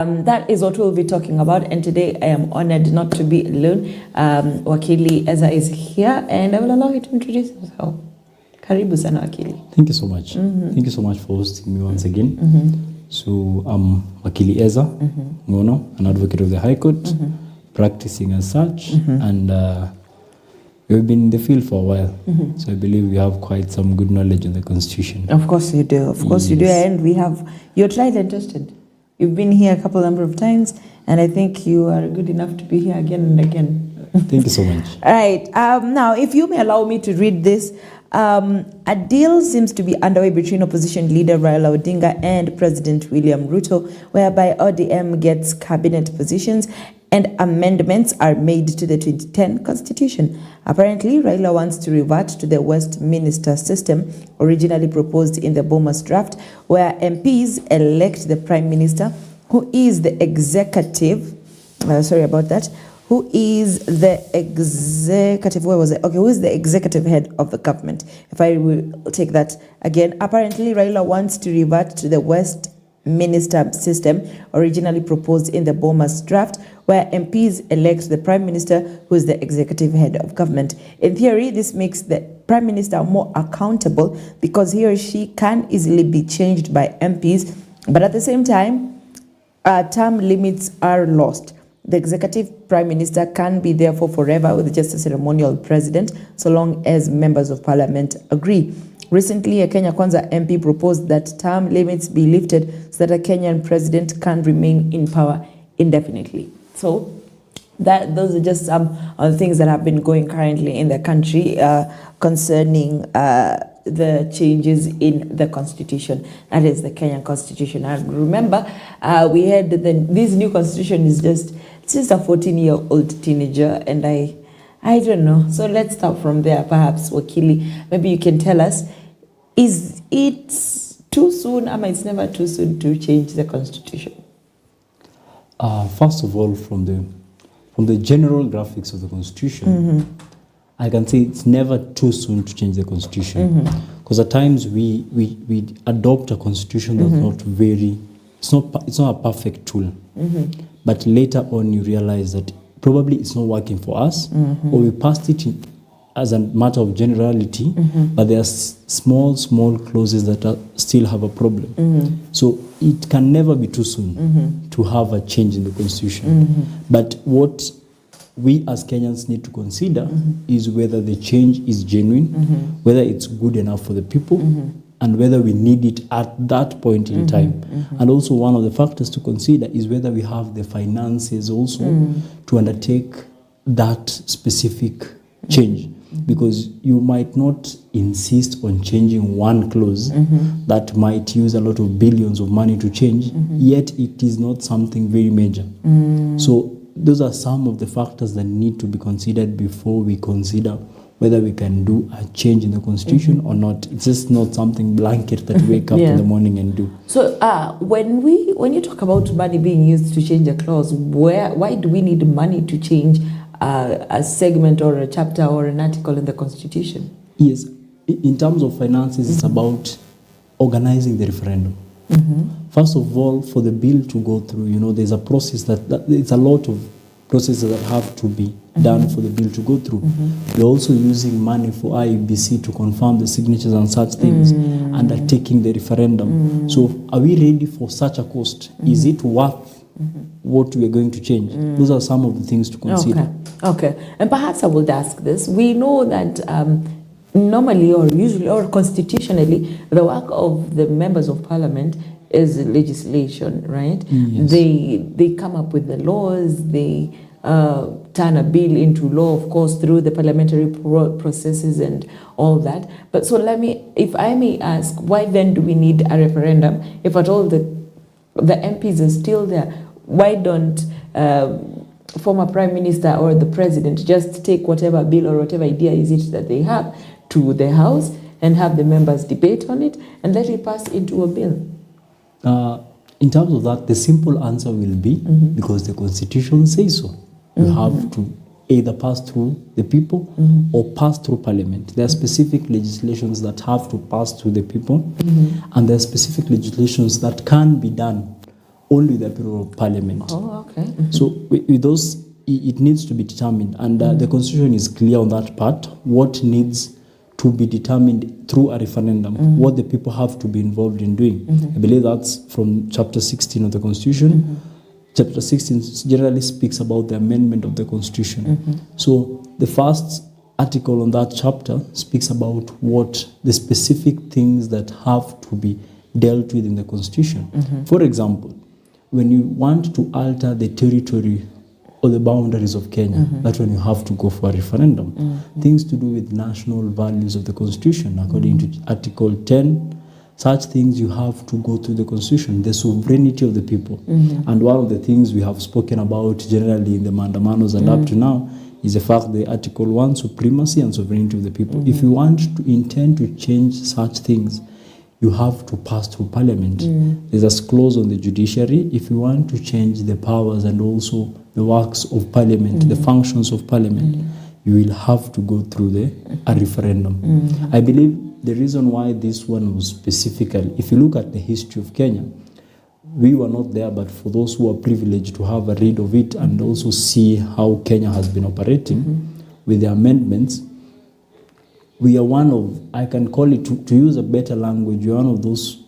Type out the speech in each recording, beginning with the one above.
That is what we'll be talking about, and today I am honored not to be alone. Wakili Eza is here, and I will allow you to introduce himself. Karibu sana Wakili. Thank you so much. Thank you so much for hosting me once again. So I'm Wakili Eza, Ngono, an advocate of the High Court, practicing as such, and we've been in the field for a while. So I believe we have quite some good knowledge on the Constitution. Of course you do. Of course you do, and you're tried and tested. You've been here a number of times, and I think you are good enough to be here again and again. Thank you so much. All right. Now, if you may allow me to read this, a deal seems to be underway between opposition leader Raila Odinga and President William Ruto, whereby ODM gets cabinet positions and amendments are made to the 2010 Constitution. Apparently, Raila wants to revert to the Westminster system originally proposed in the Bomas draft, where MPs elect the Prime Minister, who is the executive, who is the executive, who is the executive head of the government. If I will take that again, apparently Raila wants to revert to the Westminster system originally proposed in the Bomas draft, where MPs elect the Prime Minister, who is the executive head of government. In theory, this makes the Prime Minister more accountable because he or she can easily be changed by MPs, but at the same time, term limits are lost. The executive Prime Minister can be there for forever with just a ceremonial president, so long as members of parliament agree. Recently, a Kenya Kwanza MP proposed that term limits be lifted so that a Kenyan president can remain in power indefinitely. So those are just some of the things that have been going currently in the country concerning the changes in the constitution. That is the Kenyan constitution. And remember, we had this new constitution is just a 14-year-old teenager, and I don't know. So let's start from there, perhaps, Wakili. Maybe you can tell us, is it too soon, or it's never too soon to change the constitution? First of all, from the general graphics of the Constitution, I can say it's never too soon to change the Constitution, because at times we adopt a Constitution that's not very, it's not a perfect tool, but later on you realize that probably it's not working for us, or we passed it as a matter of generality, but there are small clauses that still have a problem. So it can never be too soon to have a change in the Constitution. But what we as Kenyans need to consider is whether the change is genuine, whether it's good enough for the people, and whether we need it at that point in time. And also one of the factors to consider is whether we have the finances also to undertake that specific change. Because you might not insist on changing one clause that might use a lot of billions of money to change, yet it is not something very major. So those are some of the factors that need to be considered before we consider whether we can do a change in the Constitution or not. It's just not something blanket that we wake up in the morning and do. So when you talk about money being used to change a clause, why do we need money to change a segment or a chapter or an article in the Constitution? Yes, in terms of finances, it's about organizing the referendum. First of all, for the bill to go through, there's a process there's a lot of processes that have to be done for the bill to go through. We're also using money for IEBC to confirm the signatures and such things, undertaking the referendum. So are we ready for such a cost? Is it worth what we are going to change? Those are some of the things to consider. Okay. And perhaps I would ask this. We know that normally or usually or constitutionally, the work of the members of parliament is legislation, right? Yes. They come up with the laws, they turn a bill into law, of course, through the parliamentary processes and all that. But so if I may ask, why then do we need a referendum? If at all the MPs are still there, why don't former Prime Minister or the President just take whatever bill or whatever idea is it that they have to the House and have the members debate on it and let it pass into a bill? In terms of that, the simple answer will be because the Constitution says so. You have to either pass through the people or pass through Parliament. There are specific legislations that have to pass through the people, and there are specific legislations that can be done only with the approval of Parliament. Oh, okay. So with those, it needs to be determined, and the Constitution is clear on that part. What needs to be determined through a referendum, what the people have to be involved in doing. I believe that's from Chapter 16 of the Constitution. Chapter 16 generally speaks about the amendment of the Constitution. So the first article on that chapter speaks about what the specific things that have to be dealt with in the Constitution. For example, when you want to alter the territory or the boundaries of Kenya, that's when you have to go for a referendum. Things to do with national values of the Constitution, according to Article 10, such things you have to go through the Constitution, the sovereignty of the people. And one of the things we have spoken about generally in the Mandamanos and up to now is the fact that Article 1, supremacy and sovereignty of the people. If you want to intend to change such things, you have to pass through Parliament. There's a clause on the judiciary. If you want to change the powers and also the works of Parliament, the functions of Parliament, you will have to go through a referendum. I believe the reason why this one was specifically, if you look at the history of Kenya, we were not there, but for those who are privileged to have a read of it and also see how Kenya has been operating with the amendments, we are one of, I can call it, to use a better language, we are one of those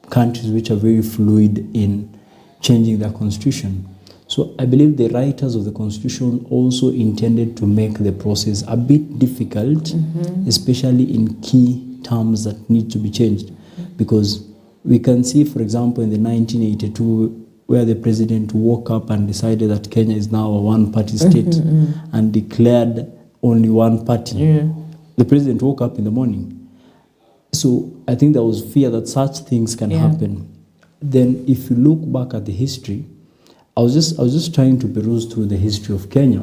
countries which are very fluid in changing their constitution. So I believe the writers of the Constitution also intended to make the process a bit difficult, especially in key terms that need to be changed. Because we can see, for example, in the 1982, where the president woke up and decided that Kenya is now a one-party state and declared only one party. The president woke up in the morning. So I think there was fear that such things can happen. Then if you look back at the history, I was just trying to peruse through the history of Kenya.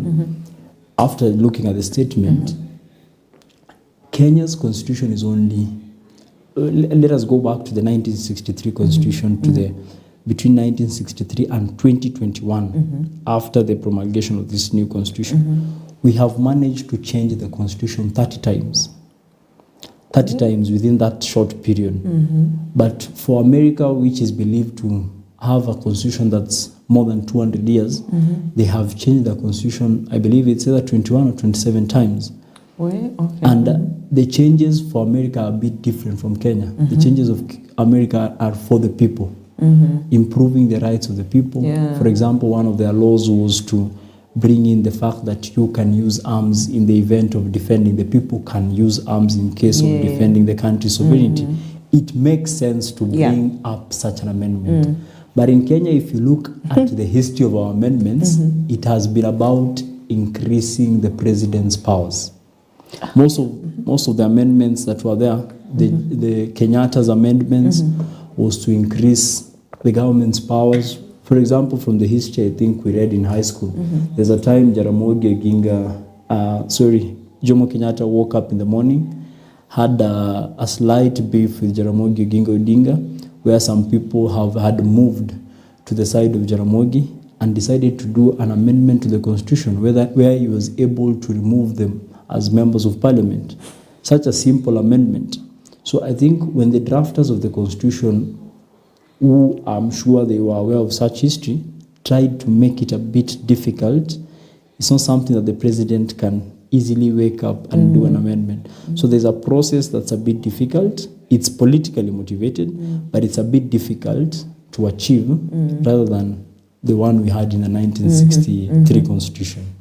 After looking at the statement, Kenya's constitution is only, let us go back to the 1963 constitution, to the between 1963 and 2021, after the promulgation of this new constitution. We have managed to change the constitution 30 times. 30 times within that short period. But for America, which is believed to have a constitution that's more than 200 years, they have changed the constitution, I believe it's either 21 or 27 times. And the changes for America are a bit different from Kenya. The changes of America are for the people, improving the rights of the people. For example, one of their laws was to bring in the fact that you can use arms in the event of defending. The people can use arms in case of defending the country's sovereignty. It makes sense to bring up such an amendment. But in Kenya, if you look at the history of our amendments, it has been about increasing the president's powers. Most of the amendments that were there, the Kenyatta's amendments, was to increase the government's powers. For example, from the history I think we read in high school, there's a time Jaramogi Jomo Kenyatta woke up in the morning, had a slight beef with Jaramogi Oginga Odinga, where some people had moved to the side of Jaramogi and decided to do an amendment to the constitution where he was able to remove them as members of parliament. Such a simple amendment. So I think when the drafters of the constitution, who I'm sure they were aware of such history, tried to make it a bit difficult, it's not something that the president can easily wake up and do an amendment. So there's a process that's a bit difficult. It's politically motivated, but it's a bit difficult to achieve rather than the one we had in the 1963 constitution.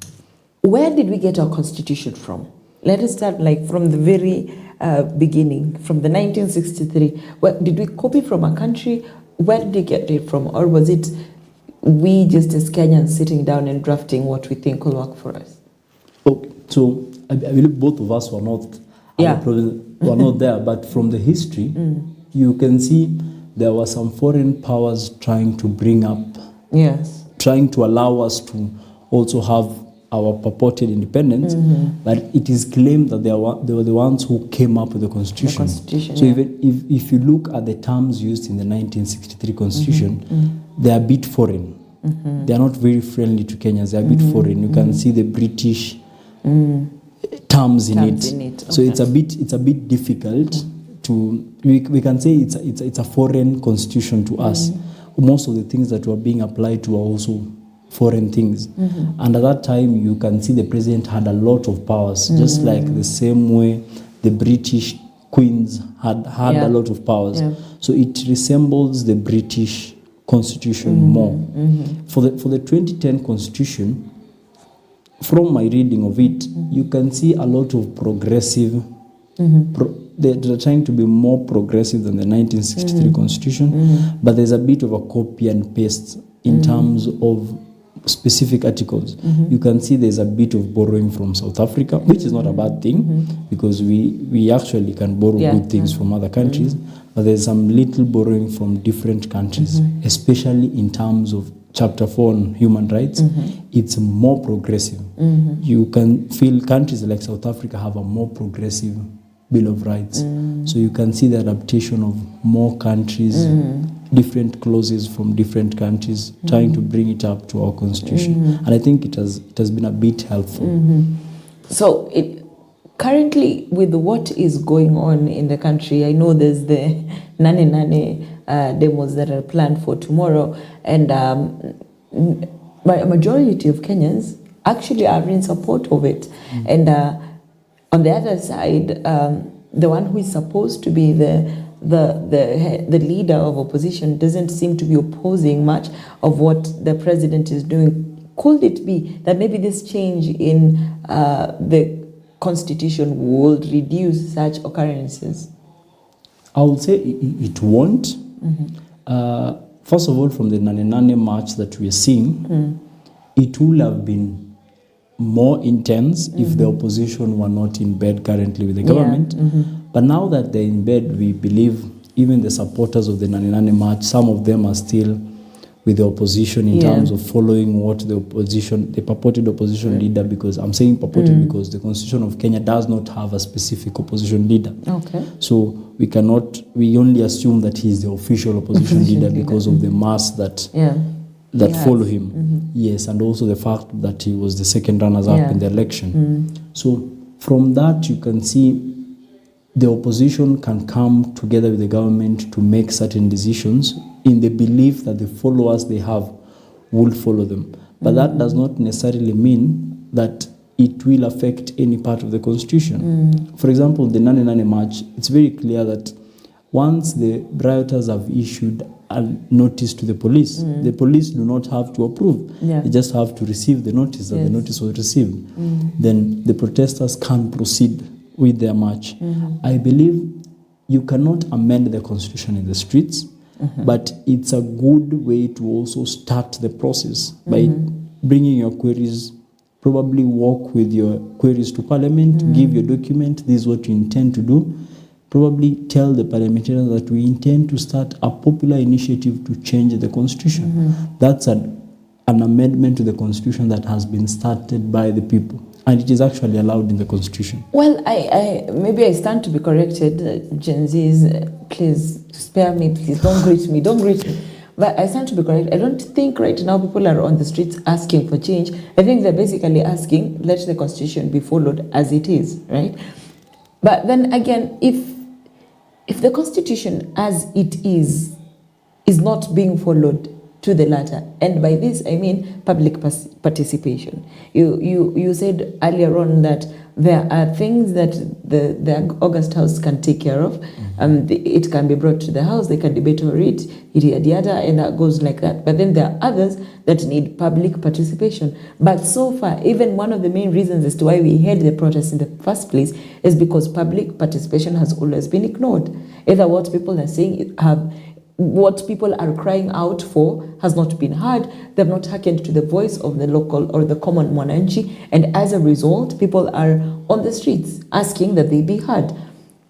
Where did we get our constitution from? Let us start from the very beginning, from the 1963. Did we copy from a country? Where did we get it from? Or was it we just as Kenyans sitting down and drafting what we think will work for us? Okay, so I believe both of us were not, were not there, but from the history, you can see there were some foreign powers trying to bring up, trying to allow us to also have our purported independence, but it is claimed that they were the ones who came up with the constitution. So even if you look at the terms used in the 1963 constitution, they are a bit foreign. They are not very friendly to Kenyans. They are a bit foreign. You can see the British terms in it. So it's a bit difficult to. We can say it's a foreign constitution to us. most of the things that were being applied to are also foreign things. And at that time, you can see the president had a lot of powers, just like the same way the British queens had Yeah. a lot of powers. Yeah. So it resembles the British constitution more. For the 2010 constitution, from my reading of it, you can see a lot of progressive. They're trying to be more progressive than the 1963 constitution, but there's a bit of a copy and paste in terms of specific articles. You can see there's a bit of borrowing from South Africa, which is not a bad thing, because we actually can borrow good things from other countries, but there's some little borrowing from different countries, especially in terms of Chapter 4 on human rights. It's more progressive. You can feel countries like South Africa have a more progressive Bill of Rights. So you can see the adaptation of more countries, different clauses from different countries, trying to bring it up to our constitution. And I think it has been a bit helpful. So currently, with what is going on in the country, I know there's the Nane demos that are planned for tomorrow, and a majority of Kenyans actually are in support of it. And on the other side, the one who is supposed to be the leader of opposition doesn't seem to be opposing much of what the president is doing. Could it be that maybe this change in the constitution would reduce such occurrences? I would say it won't. First of all, from the Nane march that we are seeing, it would have been more intense if the opposition were not in bed currently with the government. But now that they're in bed, we believe even the supporters of the Nane march, some of them are still with the opposition in terms of following what the purported opposition leader, because I'm saying purported because the Constitution of Kenya does not have a specific opposition leader. Okay. So we only assume that he is the official opposition leader because of the mass that follow him. Yes, and also the fact that he was the second runners-up in the election. So from that, you can see the opposition can come together with the government to make certain decisions in the belief that the followers they have will follow them. But that does not necessarily mean that it will affect any part of the constitution. For example, the Nane march, it's very clear that once the rioters have issued a notice to the police do not have to approve. They just have to receive the notice that the notice was received. Then the protesters can proceed with their march. I believe you cannot amend the constitution in the streets, but it's a good way to also start the process by bringing your queries, probably walk with your queries to parliament, give your document, this is what you intend to do. Probably tell the parliamentarians that we intend to start a popular initiative to change the constitution. That's an amendment to the constitution that has been started by the people, and it is actually allowed in the constitution. Well, maybe I stand to be corrected. Gen Zs, please spare me, please don't greet me. But I stand to be corrected. I don't think right now people are on the streets asking for change. I think they're basically asking, let the constitution be followed as it is, right? But then again, if the constitution as it is not being followed to the latter, and by this I mean public participation. You said earlier on that there are things that the August House can take care of. It can be brought to the House, they can debate over it, yada, and that goes like that. But then there are others that need public participation. But so far, even one of the main reasons as to why we had the protests in the first place is because public participation has always been ignored. Either what people are saying what people are crying out for has not been heard. They've not hearkened to the voice of the local or the common mwananchi, and as a result, people are on the streets asking that they be heard.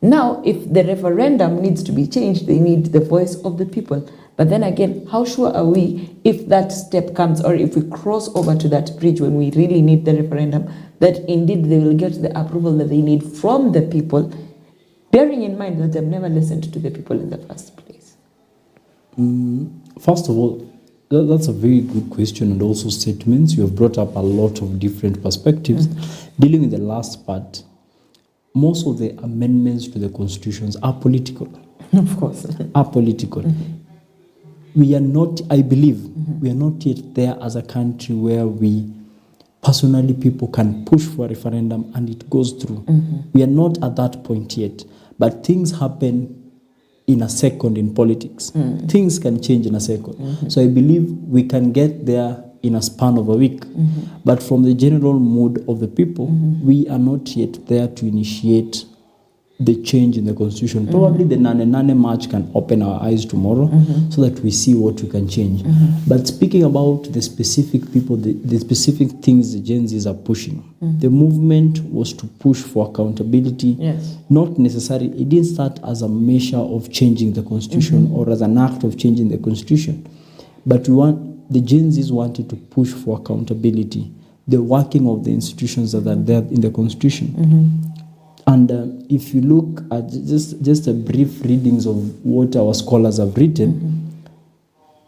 Now, if the referendum needs to be changed, they need the voice of the people. But then again, how sure are we if that step comes, or if we cross over to that bridge when we really need the referendum, that indeed they will get the approval that they need from the people, bearing in mind that they've never listened to the people in the first place? First of all, that's a very good question, and also statements. You have brought up a lot of different perspectives. Dealing with the last part, most of the amendments to the constitutions are political. Of course. Are political. we are not, I believe, we are not yet there as a country where we personally people can push for a referendum and it goes through. We are not at that point yet. But things happen in a second in politics. Things can change in a second. So I believe we can get there in a span of a week. But from the general mood of the people, we are not yet there to initiate the change in the constitution. Probably the Nane March can open our eyes tomorrow so that we see what we can change. But speaking about the specific people, the specific things the Gen Zs are pushing, the movement was to push for accountability. Yes. Not necessarily, it didn't start as a measure of changing the constitution or as an act of changing the constitution. But the Gen Zs wanted to push for accountability, the working of the institutions that are there in the constitution. And if you look at just a brief readings of what our scholars have written,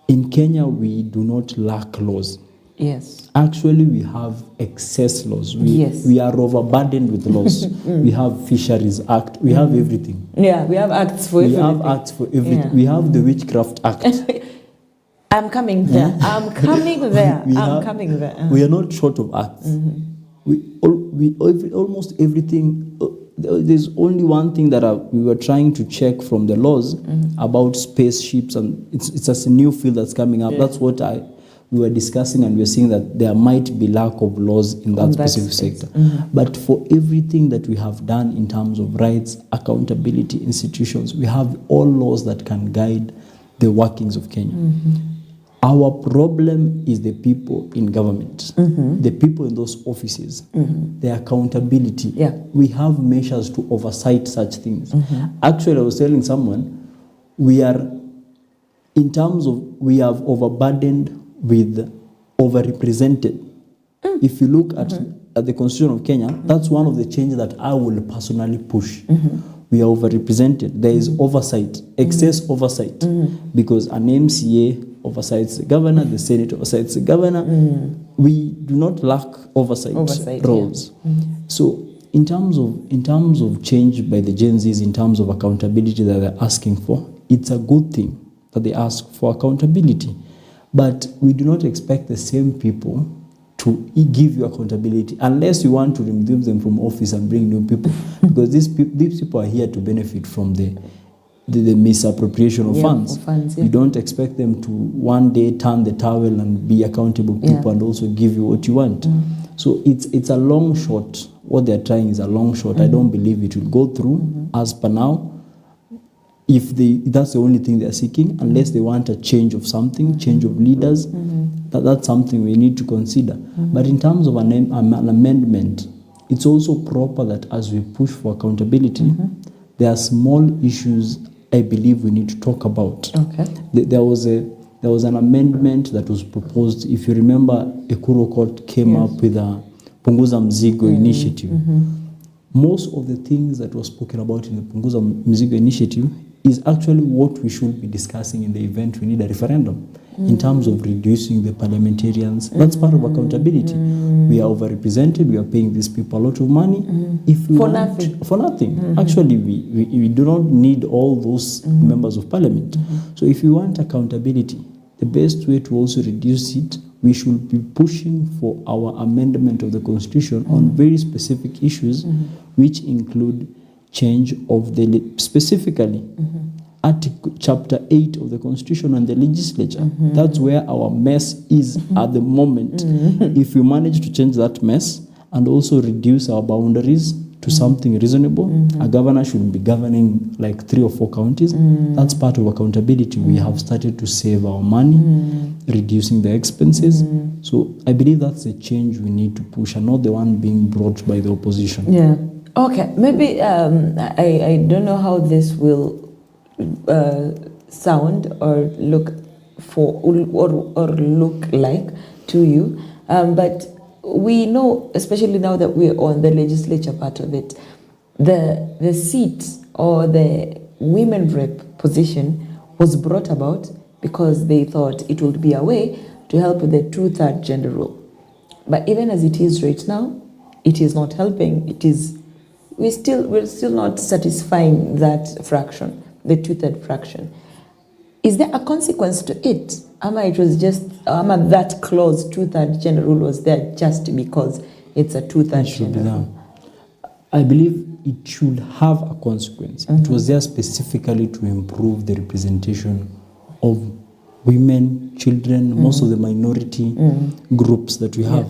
in Kenya we do not lack laws. Yes. Actually, we have excess laws. Yes. We are overburdened with laws. We have Fisheries Act. We have everything. Yeah, we have acts for everything. We have acts for everything. Yeah. We have the Witchcraft Act. I'm coming there. I'm coming there. Coming there. We are not short of acts. Almost everything. There's only one thing that we were trying to check from the laws about spaceships, and it's just a new field that's coming up. That's what we were discussing, and we were saying that there might be lack of laws in that specific sector. But for everything that we have done in terms of rights, accountability, institutions, we have all laws that can guide the workings of Kenya. Our problem is the people in government, the people in those offices, the accountability. Yeah. We have measures to oversight such things. Actually, I was telling someone, we have overburdened with overrepresented. If you look at the Constitution of Kenya, that's one of the changes that I will personally push. We are overrepresented. There is oversight, excess oversight, because an MCA oversights the governor, the Senate oversights the governor. We do not lack oversight roles. So in terms of change by the Gen Zs, in terms of accountability that they're asking for, it's a good thing that they ask for accountability. But we do not expect the same people to give you accountability unless you want to remove them from office and bring new people, because these people are here to benefit from the misappropriation of funds. You don't expect them to one day turn the towel and be accountable people and also give you what you want. So it's a long shot. What they're trying is a long shot. I don't believe it will go through as per now. If that's the only thing they're seeking, unless they want a change of something, change of leaders, that's something we need to consider. But in terms of an amendment, it's also proper that as we push for accountability, there are small issues I believe we need to talk about. Okay. There was an amendment that was proposed. If you remember, Ekuru Court came up with a Punguza Mzigo initiative. Most of the things that were spoken about in the Punguza Mzigo initiative is actually what we should be discussing in the event we need a referendum. In terms of reducing the parliamentarians, that's part of accountability. We are overrepresented, we are paying these people a lot of money. If we for nothing. Actually, we do not need all those members of parliament. So if we want accountability, the best way to also reduce it, we should be pushing for our amendment of the constitution on very specific issues, which include change of specifically Chapter 8 of the Constitution and the legislature. That's where our mess is at the moment. If we manage to change that mess and also reduce our boundaries to something reasonable, a governor should be governing like 3 or 4 counties. That's part of accountability. We have started to save our money, reducing the expenses. So I believe that's a change we need to push and not the one being brought by the opposition. Yeah. Okay. Maybe I don't know how this will sound or look like to you, but we know, especially now that we're on the legislature part of it, the seat or the women rep position was brought about because they thought it would be a way to help with the 2/3 gender rule. But even as it is right now, it is not helping. We're still not satisfying that fraction, the 2/3 fraction. Is there a consequence to it? It was just, that clause, 2/3 gender rule was there just because it's a 2/3 It should be gender done. rule? I believe it should have a consequence. It was there specifically to improve the representation of women, children, most of the minority groups that we have.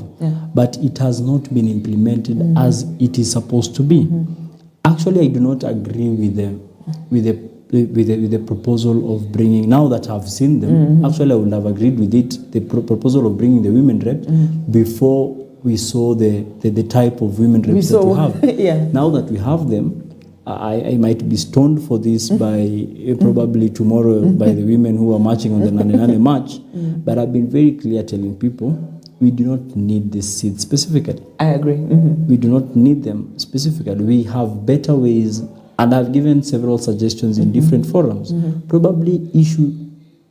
But it has not been implemented as it is supposed to be. Actually, I do not agree with the proposal of bringing, now that I've seen them, actually I would have agreed with it, the proposal of bringing the women rep before we saw the type of women reps that we have. Yeah. Now that we have them, I might be stoned for this by probably tomorrow by the women who are marching on the Nane March, but I've been very clear telling people we do not need this seat specifically. I agree. We do not need them specifically. We have better ways, and I've given several suggestions in different forums. Probably issue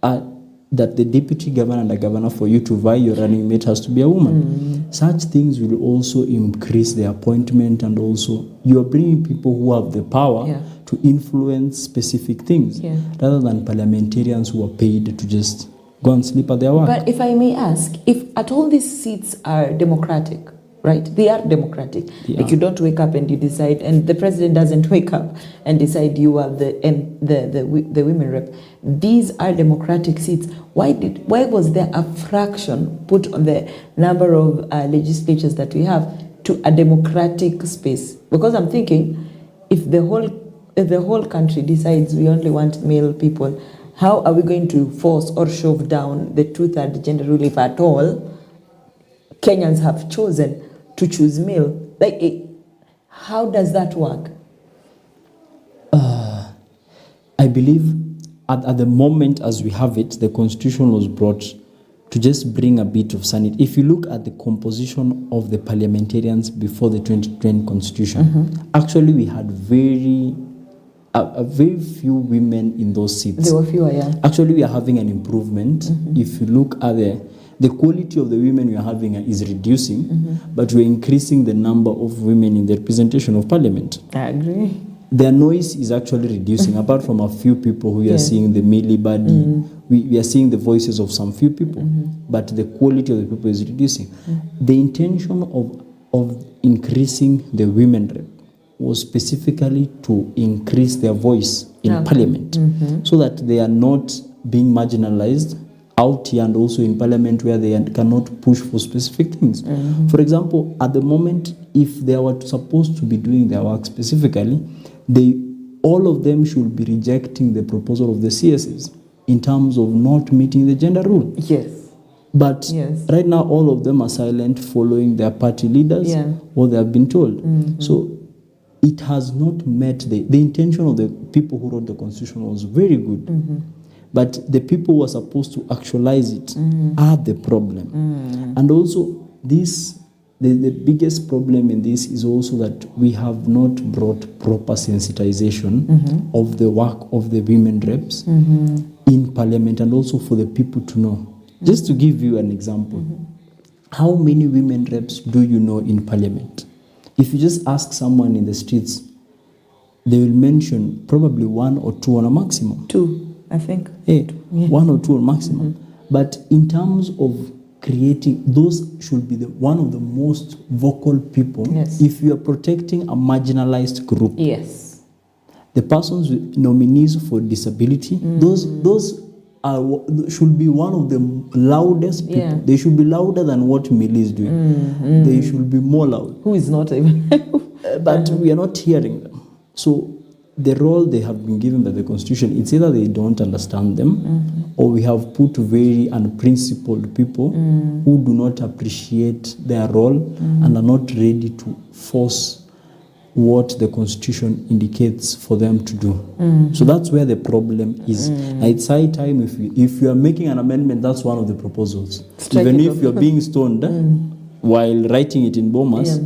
that the deputy governor and the governor, for you to vie your running mate, has to be a woman. Such things will also increase the appointment, and also you are bringing people who have the power to influence specific things, rather than parliamentarians who are paid to just go and sleep at their work. But if I may ask, if at all these seats are democratic, right? They are democratic. Like you don't wake up and you decide, and the president doesn't wake up and decide you are the women rep. These are democratic seats. Why was there a fraction put on the number of legislatures that we have to a democratic space? Because I'm thinking, if the whole country decides we only want male people, how are we going to force or shove down the 2/3 gender rule if at all Kenyans have chosen to choose male? How does that work? I believe at the moment as we have it, the constitution was brought to just bring a bit of sanity. If you look at the composition of the parliamentarians before the 2020 constitution, actually we had very few women in those seats. There were fewer, yeah. Actually, we are having an improvement. If you look at the quality of the women we are having is reducing, but we're increasing the number of women in the representation of parliament. I agree. Their noise is actually reducing, apart from a few people who we are seeing the Millie Body. We are seeing the voices of some few people, but the quality of the people is reducing. The intention of increasing the women rep was specifically to increase their voice in parliament, so that they are not being marginalized out here and also in parliament where they cannot push for specific things. For example, at the moment, if they were supposed to be doing their work specifically, all of them should be rejecting the proposal of the CSs in terms of not meeting the gender rule. Yes. But right now, all of them are silent, following their party leaders, what they have been told. So it has not met the intention of the people who wrote the constitution was very good. But the people who are supposed to actualize it are the problem. And also, the biggest problem in this is also that we have not brought proper sensitization of the work of the women reps in parliament, and also for the people to know. Just to give you an example, how many women reps do you know in parliament? If you just ask someone in the streets, they will mention probably one or two on a maximum. Two, I think. One or two on maximum. But in terms of creating, those should be one of the most vocal people. If you are protecting a marginalized group. The persons with nominees for disability, those should be one of the loudest people. They should be louder than what Millie is doing. They should be more loud. Who is not even. But we are not hearing them. So the role they have been given by the constitution, it's either they don't understand them, or we have put very unprincipled people who do not appreciate their role and are not ready to force what the constitution indicates for them to do. So that's where the problem is. It's high time, if you are making an amendment, that's one of the proposals. Even if you're being stoned while writing it in Bomas,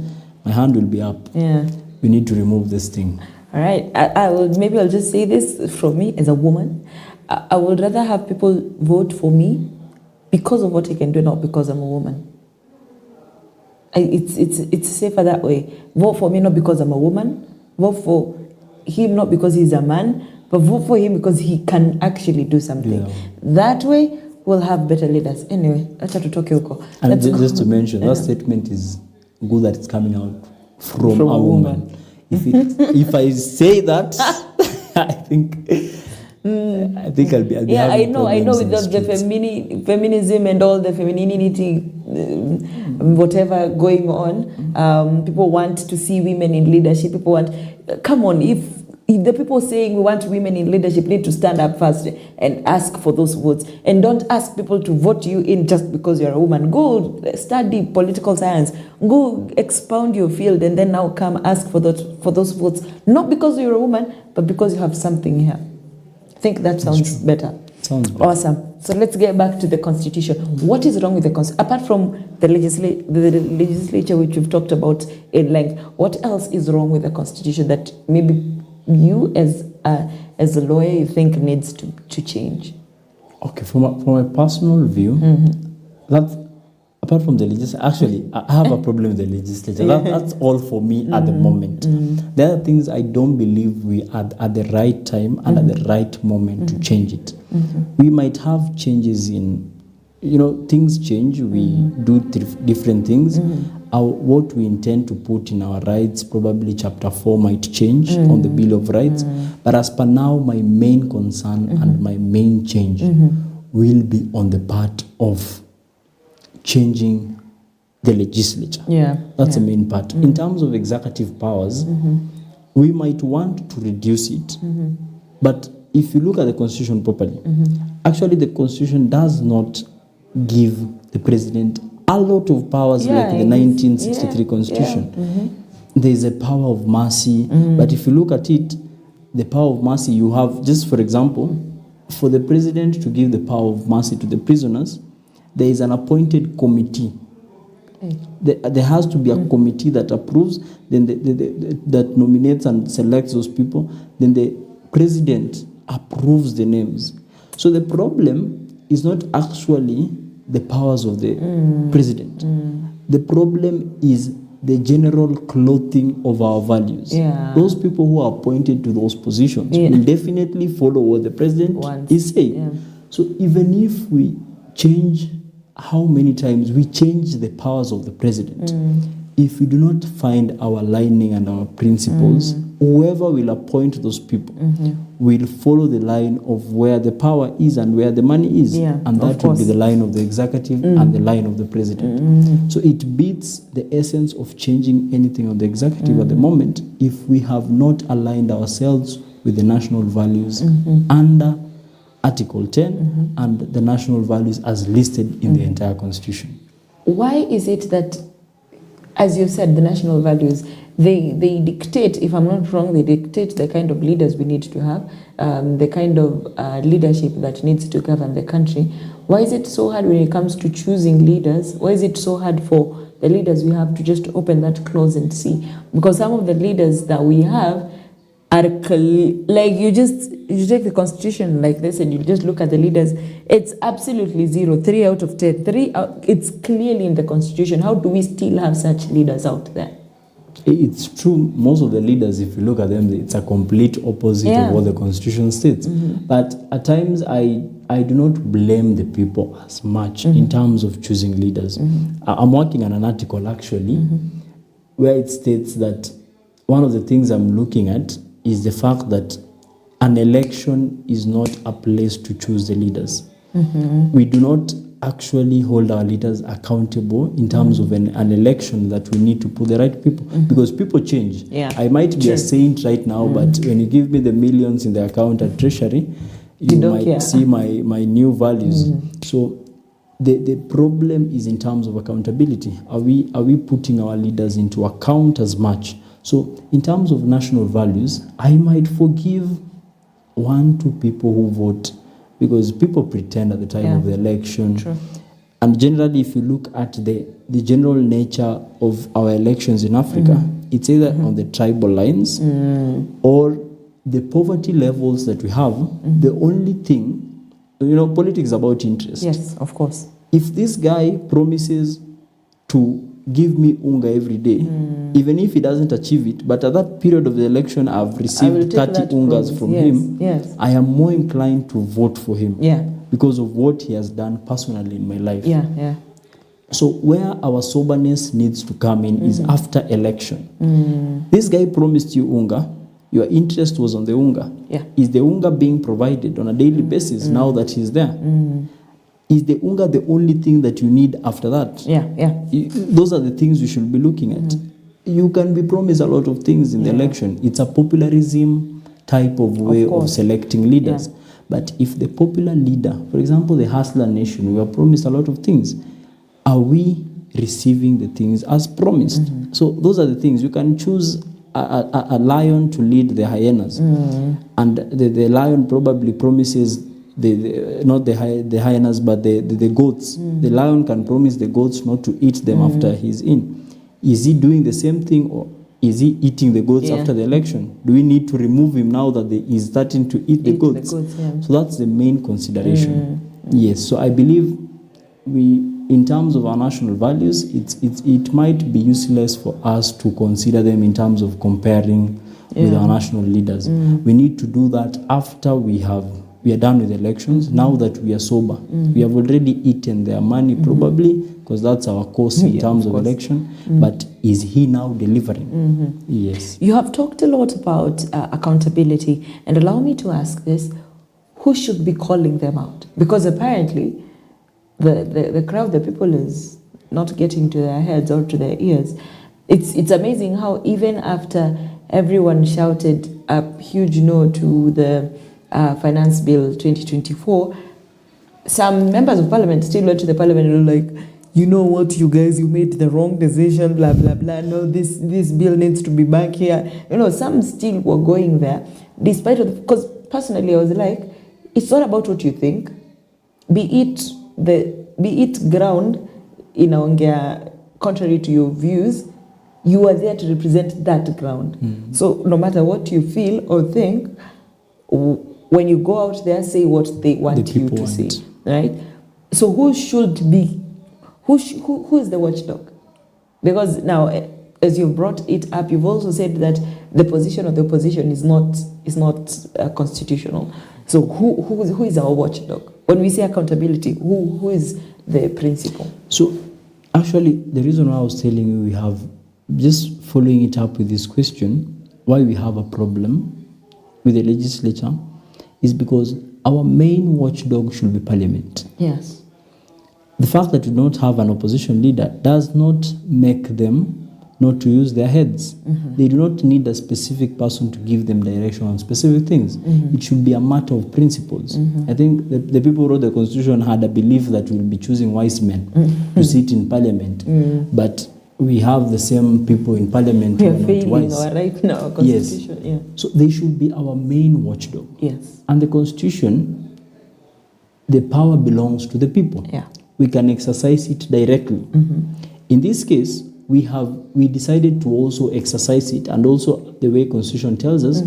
my hand will be up. We need to remove this thing. All right. I'll just say this from me as a woman. I would rather have people vote for me because of what I can do, not because I'm a woman. It's safer that way. Vote for me not because I'm a woman. Vote for him not because he's a man. but vote for him because he can actually do something. Yeah. That way, we'll have better leaders. Anyway, acha tutoke huko. And Let's go. just to mention, that statement is good that it's coming out from a woman. If I say that, I think I'll be Yeah, I having know problems with in the the streets. feminism and all the femininity, whatever going on. People want to see women in leadership. People want, come on, if the people saying we want women in leadership need to stand up first and ask for those votes, and don't ask people to vote you in just because you're a woman. Go study political science, go expound your field, and then now come ask for those votes, not because you're a woman, but because you have something here. I think that sounds better. Sounds better. Awesome. So let's get back to the constitution. What is wrong with the constitution? Apart from the legislature, which we've talked about in length, what else is wrong with the constitution that maybe you as a lawyer you think needs to change? Okay, from a personal view, that's apart from the legislature. Actually, I have a problem with the legislature. That's all for me at the moment. There are things I don't believe we are at the right time and at the right moment to change it. We might have changes in, things change. We do different things. What we intend to put in our rights, probably Chapter 4 might change on the Bill of Rights. But as per now, my main concern and my main change will be on the part of changing the legislature. That's the main part. In terms of executive powers, we might want to reduce it. But if you look at the Constitution properly, actually the Constitution does not give the president a lot of powers like the 1963 Constitution. There is a power of mercy, but if you look at it, the power of mercy you have, just for example, for the president to give the power of mercy to the prisoners, there is an appointed committee. There has to be a committee that approves, then that nominates and selects those people, then the president approves the names. So the problem is not actually the powers of the president. The problem is the general clothing of our values. Those people who are appointed to those positions will definitely follow what the president is saying. So even if we change how many times we change the powers of the president, if we do not find our lining and our principles, whoever will appoint those people will follow the line of where the power is and where the money is. And that will be the line of the executive and the line of the president. So it beats the essence of changing anything on the executive at the moment if we have not aligned ourselves with the national values under Article 10 and the national values as listed in the entire Constitution. Why is it that, as you said, the national values, they dictate, if I'm not wrong, they dictate the kind of leaders we need to have, the kind of leadership that needs to govern the country? Why is it so hard when it comes to choosing leaders? Why is it so hard for the leaders we have to just open that clause and see? Because some of the leaders that we have are like, you take the Constitution like this and you just look at the leaders, it's absolutely 0, 3 out of 10. It's clearly in the Constitution. How do we still have such leaders out there? It's true, most of the leaders, if you look at them, it's a complete opposite of what the Constitution states. But at times, I do not blame the people as much in terms of choosing leaders. I'm working on an article, actually, where it states that one of the things I'm looking at is the fact that an election is not a place to choose the leaders. We do not actually hold our leaders accountable in terms of an election that we need to put the right people, because people change. I might be a saint right now, but when you give me the millions in the account at Treasury, you might see my new values. So the problem is in terms of accountability. Are we putting our leaders into account as much? So in terms of national values, I might forgive 1-2 people who vote, because people pretend at the time of the election. And generally, if you look at the general nature of our elections in Africa, it's either on the tribal lines or the poverty levels that we have. The only thing, politics is about interest. Yes, of course. If this guy promises to give me unga every day, even if he doesn't achieve it, but at that period of the election, I've I will received take 30 that ungas promise. from Yes, him, yes. I am more inclined to vote for him Yeah, because of what he has done personally in my life. yeah, yeah. So where our soberness needs to come in is after election. This guy promised you unga. Your interest was on the unga. Yeah. Is the unga being provided on a daily basis now that he's there? Is the unga the only thing that you need after that? Yeah, yeah. Those are the things you should be looking at. You can be promised a lot of things in the election. It's a popularism type of way of course. selecting leaders. Yeah. But if the popular leader, for example, the Hustler Nation, we are promised a lot of things. Are we receiving the things as promised? So those are the things. You can choose a lion to lead the hyenas. And the lion probably promises not the hyenas, but the goats. The lion can promise the goats not to eat them after he's in. Is he doing the same thing, or is he eating the goats after the election? Do we need to remove him now that he's starting to eat the goats? So that's the main consideration. Yes, so I believe in terms of our national values, it might be useless for us to consider them in terms of comparing with our national leaders. We need to do that after we are done with elections. Now that we are sober, we have already eaten their money probably, because that's our course in terms of election. But is he now delivering? Yes. You have talked a lot about accountability, and allow me to ask this: who should be calling them out? Because apparently the crowd, the people, is not getting to their heads or to their ears. It's amazing how even after everyone shouted a huge no to the Finance Bill 2024, some members of parliament still went to the parliament and were like, you know what, you guys, you made the wrong decision, blah, blah, blah. No, this bill needs to be back here. You know, some still were going there, despite of, because personally I was like, it's not about what you think, be it ground inaongea contrary to your views. You are there to represent that ground. So no matter what you feel or think, when you go out there, say what they want you to say, right? So who should be, who is the watchdog? Because now, as you've brought it up, you've also said that the position of the opposition is not constitutional. So who is our watchdog? When we say accountability, who is the principal? So actually, the reason why I was telling you, we have, just following it up with this question, why we have a problem with the legislature is because our main watchdog should be Parliament. Yes. The fact that we don't have an opposition leader does not make them not to use their heads. They do not need a specific person to give them direction on specific things. It should be a matter of principles. I think the people who wrote the Constitution had a belief that we'll be choosing wise men to sit in Parliament. But we have the same people in Parliament who are not wise. Right now, Constitution. Yes. Yeah. So they should be our main watchdog. Yes. And the Constitution, the power belongs to the people. Yeah. We can exercise it directly. In this case, we decided to also exercise it, and also the way Constitution tells us,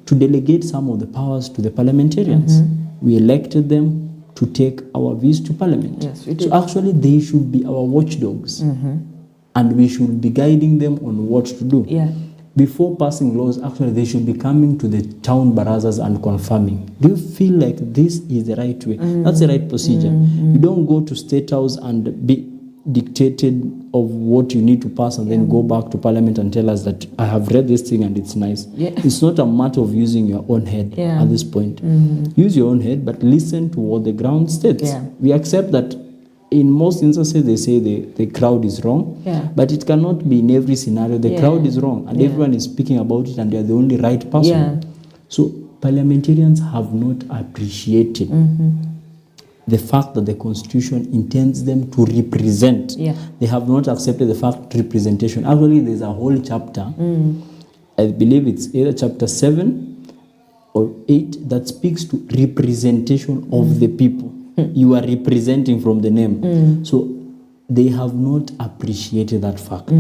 to delegate some of the powers to the parliamentarians. We elected them to take our views to Parliament. Yes, we did. So actually they should be our watchdogs, and we should be guiding them on what to do. Yeah. Before passing laws, actually they should be coming to the town barazas and confirming. Do you feel like this is the right way? That's the right procedure. You don't go to State House and be dictated of what you need to pass and then go back to Parliament and tell us that I have read this thing and it's nice. It's not a matter of using your own head at this point. Use your own head, but listen to what the ground states. We accept that in most instances they say the crowd is wrong, but it cannot be in every scenario. The crowd is wrong and everyone is speaking about it and they are the only right person. So parliamentarians have not appreciated the fact that the Constitution intends them to represent. They have not accepted the fact representation. Actually, there's a whole chapter, I believe it's either chapter 7 or 8, that speaks to representation of the people. You are representing from the name. So they have not appreciated that fact.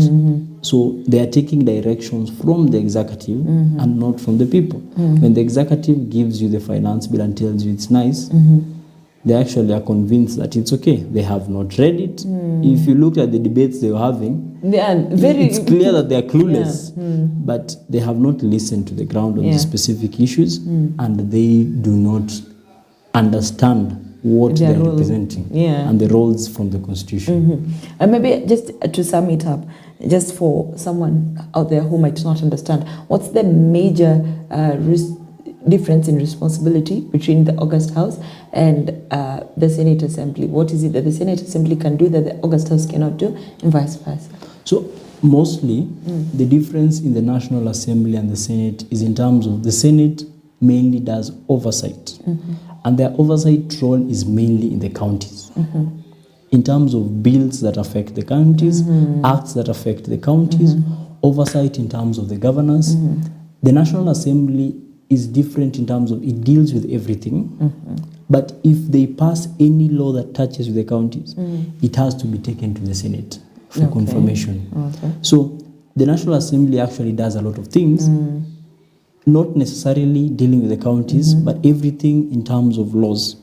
So they are taking directions from the executive and not from the people. When the executive gives you the finance bill and tells you it's nice, they actually are convinced that it's okay. They have not read it. If you look at the debates they were having, it's clear that they are clueless, but they have not listened to the ground on the specific issues, and they do not understand what they are representing and the roles from the Constitution. And maybe just to sum it up, just for someone out there who might not understand, what's the major difference in responsibility between the August House and the Senate Assembly? What is it that the Senate Assembly can do that the August House cannot do, and vice versa? So mostly the difference in the National Assembly and the Senate is in terms of the Senate mainly does oversight, and their oversight role is mainly in the counties. In terms of bills that affect the counties, acts that affect the counties, oversight in terms of the governance. The National Assembly is different in terms of it deals with everything, but if they pass any law that touches with the counties, it has to be taken to the Senate for confirmation. So the National Assembly actually does a lot of things, not necessarily dealing with the counties, but everything in terms of laws.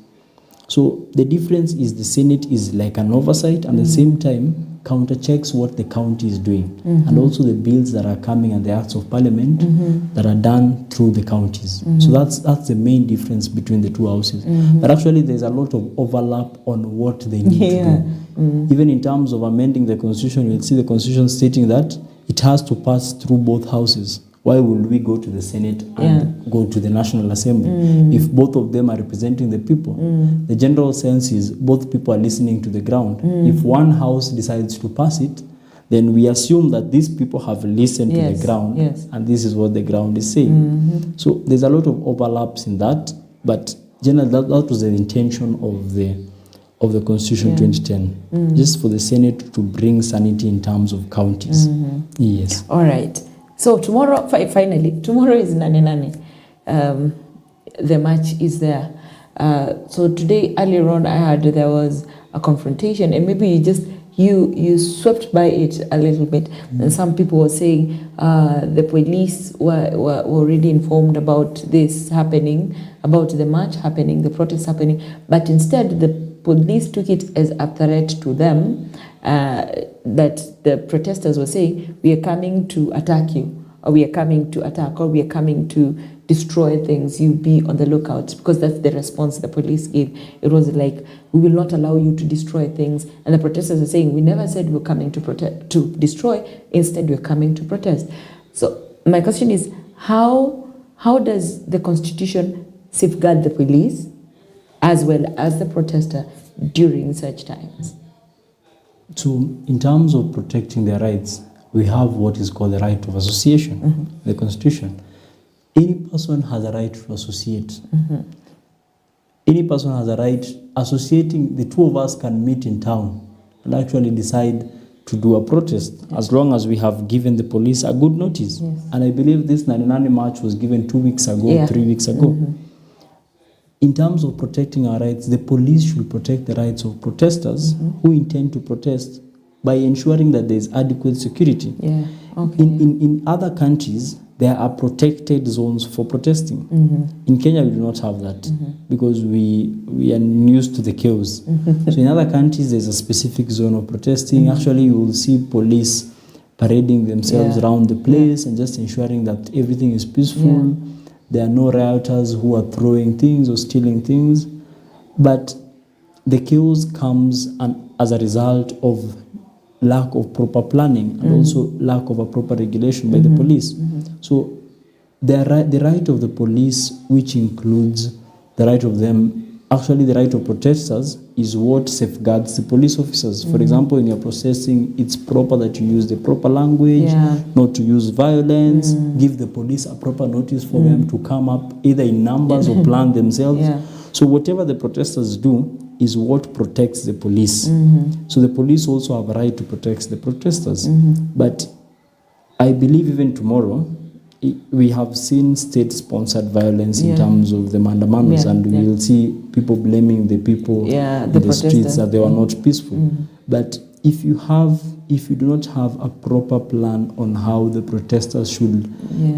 So the difference is the Senate is like an oversight, and at the same time counter-checks what the county is doing, and also the bills that are coming and the acts of parliament that are done through the counties. So that's the main difference between the two houses. But actually there's a lot of overlap on what they need to do. Even in terms of amending the Constitution, you'll see the Constitution stating that it has to pass through both houses. Why will we go to the Senate and go to the National Assembly if both of them are representing the people? The general sense is both people are listening to the ground. If one house decides to pass it, then we assume that these people have listened to the ground, and this is what the ground is saying. So there's a lot of overlaps in that, but generally that was the intention of the Constitution 2010, just for the Senate to bring sanity in terms of counties. Yes. All right. So tomorrow, finally, tomorrow is Nane Nane. The march is there. So today, earlier on, I heard there was a confrontation, and maybe you swept by it a little bit. And some people were saying the police were already informed about this happening, about the march happening, the protest happening, but instead the police took it as a threat to them, that the protesters were saying, we are coming to attack you, or we are coming to attack, or we are coming to destroy things, you be on the lookout, because that's the response the police gave. It was like, we will not allow you to destroy things. And the protesters are saying, we never said we're coming to destroy, instead we're coming to protest. So my question is, how does the Constitution safeguard the police as well as the protester during such times? So in terms of protecting their rights, we have what is called the right of association, the Constitution. Any person has a right to associate. Any person has a right, associating, the two of us can meet in town and actually decide to do a protest, as long as we have given the police a good notice. And I believe this Nane Nane march was given 2 weeks ago, 3 weeks ago. In terms of protecting our rights, the police should protect the rights of protesters who intend to protest by ensuring that there is adequate security. In other countries, there are protected zones for protesting. In Kenya, we do not have that because we are used to the chaos. So in other countries, there's a specific zone of protesting. Actually, you will see police parading themselves around the place and just ensuring that everything is peaceful. There are no rioters who are throwing things or stealing things. But the chaos comes as a result of lack of proper planning and also lack of a proper regulation by the police. So the right of the police, which includes the right of them, actually the right of protesters, is what safeguards the police officers. For example, in your processing, it's proper that you use the proper language, not to use violence, give the police a proper notice for them to come up either in numbers or plan themselves. So whatever the protesters do is what protects the police. So the police also have a right to protect the protesters. But I believe even tomorrow, we have seen state-sponsored violence in terms of the mandamanos, and we will see people blaming the people in the streets that they were not peaceful. But if you do not have a proper plan on how the protesters should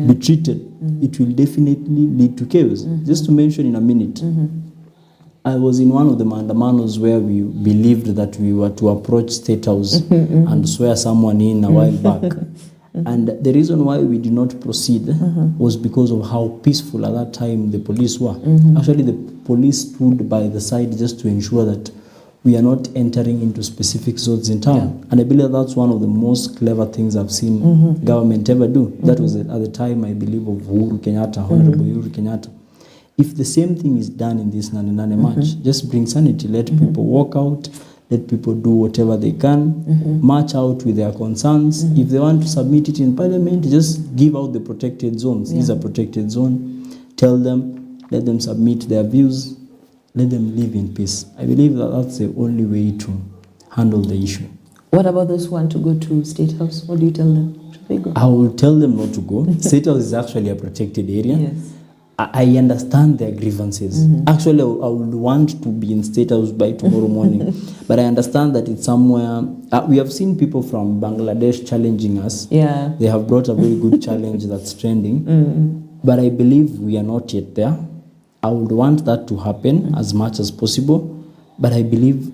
be treated, it will definitely lead to chaos. Just to mention in a minute, I was in one of the mandamanos where we believed that we were to approach State House and swear someone in a while back. And the reason why we did not proceed was because of how peaceful at that time the police were. Actually, the police stood by the side just to ensure that we are not entering into specific zones in town. And I believe that's one of the most clever things I've seen government ever do. That was at the time, I believe, of Uhuru Kenyatta, Honorable Uhuru Kenyatta. If the same thing is done in this Nane March, just bring sanity. Let people walk out. Let people do whatever they can. March out with their concerns. If they want to submit it in parliament, just give out the protected zones. These are protected zone. Tell them, let them submit their views. Let them live in peace. I believe that that's the only way to handle the issue. What about those who want to go to State House? What do you tell them? Should they go? I will tell them not to go. State House is actually a protected area. Yes. I understand their grievances. Actually, I would want to be in State House by tomorrow morning. But I understand that it's somewhere. We have seen people from Bangladesh challenging us. Yeah. They have brought a very good challenge that's trending. But I believe we are not yet there. I would want that to happen as much as possible. But I believe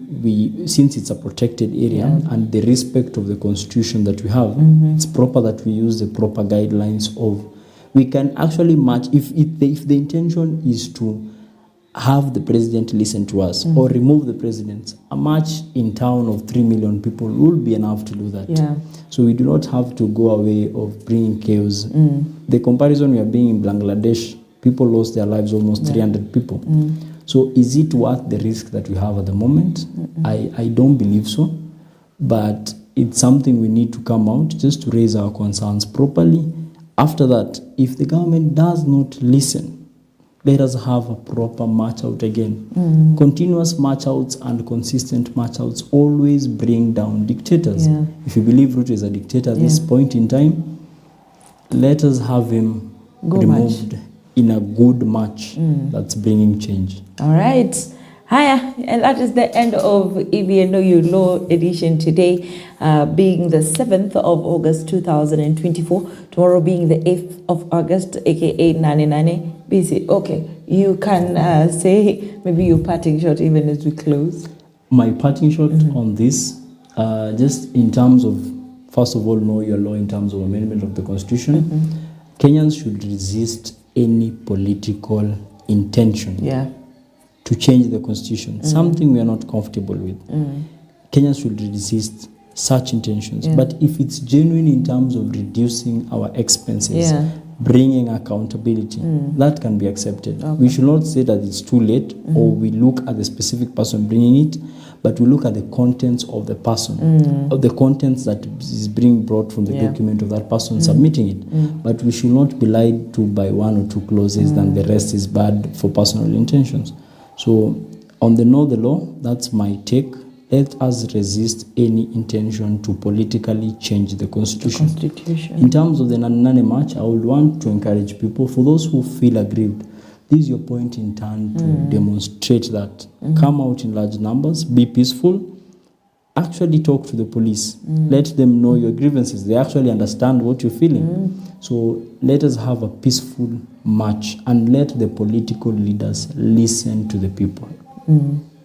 since it's a protected area and the respect of the constitution that we have, it's proper that we use the proper guidelines of. We can actually match if the intention is to have the president listen to us or remove the president. A march in town of 3 million people will be enough to do that. Yeah. So we do not have to go away of bringing chaos. The comparison we are being in Bangladesh, people lost their lives, almost 300 people. So is it worth the risk that we have at the moment? I don't believe so. But it's something we need to come out just to raise our concerns properly. After that, if the government does not listen, let us have a proper march out again. Continuous march outs and consistent march outs always bring down dictators. Yeah. If you believe Ruto is a dictator at this point in time, let us have him removed in a good march that's bringing change. All right. Hiya, and that is the end of EBNOU Law Edition today, being the 7th of August 2024. Tomorrow being the 8th of August, aka Nane busy. Okay, you can say maybe your parting shot even as we close. My parting shot on this, just in terms of, first of all, know your law in terms of amendment of the constitution. Kenyans should resist any political intention. To change the constitution, something we are not comfortable with. Kenyans should resist such intentions. But if it's genuine in terms of reducing our expenses, bringing accountability, that can be accepted. We should not say that it's too late or we look at the specific person bringing it, but we look at the contents of the person, of the contents that is being brought from the document of that person submitting it. But we should not be lied to by one or two clauses and the rest is bad for personal intentions. So, on the know the law, that's my take. Let us resist any intention to politically change the constitution. In terms of the Nane March, I would want to encourage people, for those who feel aggrieved, this is your point in time to demonstrate that. Come out in large numbers, be peaceful, actually talk to the police. Let them know your grievances. They actually understand what you're feeling. So let us have a peaceful march and let the political leaders listen to the people.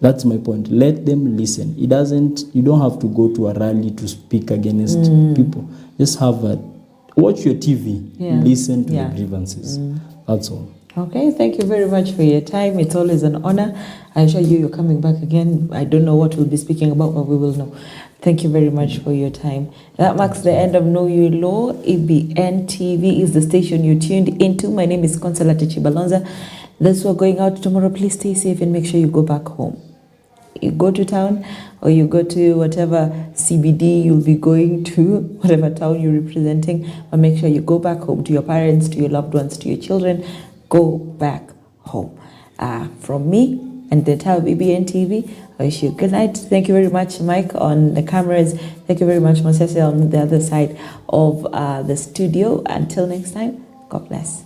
That's my point. Let them listen. You don't have to go to a rally to speak against people. Just watch your TV, listen to the grievances. That's all. Okay, thank you very much for your time. It's always an honor. I assure you, you're coming back again. I don't know what we'll be speaking about, but we will know. Thank you very much for your time. That marks the end of Know Your Law. EBN TV is the station you tuned into. My name is Consolata Chibalonza. Those who are going out tomorrow, please stay safe and make sure you go back home. You go to town or you go to whatever CBD you'll be going to, whatever town you're representing, but make sure you go back home to your parents, to your loved ones, to your children. Go back home. From me and the entire EBN TV, I wish you good night. Thank you very much, Mike, on the cameras. Thank you very much, Mosese, on the other side of the studio. Until next time, God bless.